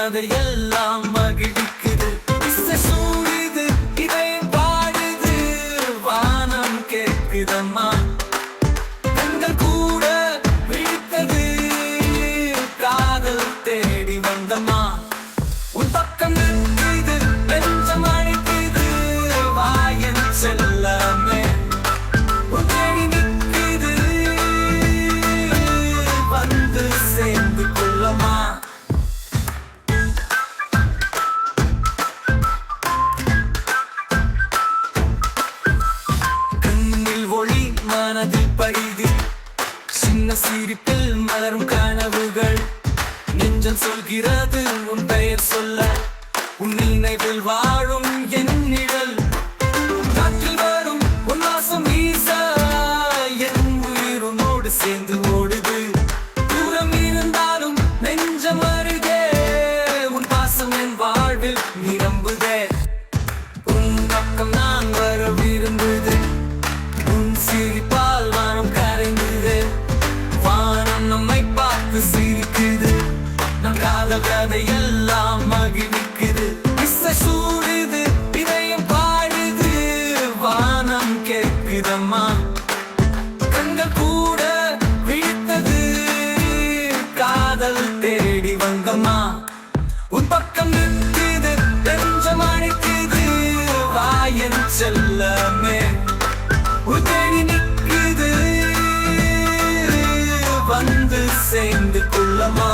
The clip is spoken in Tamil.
கதையெல்லாம் மகிழ்விக்குது. இசை சூடுது, இதயம் பாடுது, வானம் கேட்குதம்மா. கண்கள் கூட விழித்தது, காதல் தேடி வந்தம்மா. உன் பக்கம் நிற்குது, நெஞ்சம் அழைக்குது, வாயன் செல்லமே. உன் தேடி நிற்குது, வந்து சேர்ந்து கொள்ளமா. கண்ணில் ஒளி, மனதில் பரிதி, சின்ன சிரிப்பில் மலரும் கனவுகள். நெஞ்சம் சொல்கிறது உன் பெயர் சொல்ல, உன் நினைவில் வாழும் என் நிழல். காற்றில் வரும் உன் வாசம் வீச, என் உயிர் உன்னோடு சேர்ந்து ஓடுது. தூரம் இருந்தாலும் நெஞ்சம் அருகே, உன் பாசம் என் வாழ்வில் நிரம்புதே. உன் பக்கம் நான் வர விரும்புது, உன் சிரிப்பால் வானம் கரைந்தது. வானம் நம்மை பார்த்து சிரிக்குது, நம் காதல் கதையெல்லாம் மகிழ்விக்குது. இசை சூடுது, இதயம் பாடுது, வானம் கேட்குதம்மா. கண்கள் கூட விழித்தது, காதல் தேடி வந்தம்மா. உன் பக்கம் நிற்குது, நெஞ்சம் அழைக்குது, வாயன் செல்லமே. உன் தேடி நிற்குது, வந்து சேர்ந்து கொள்ளமா.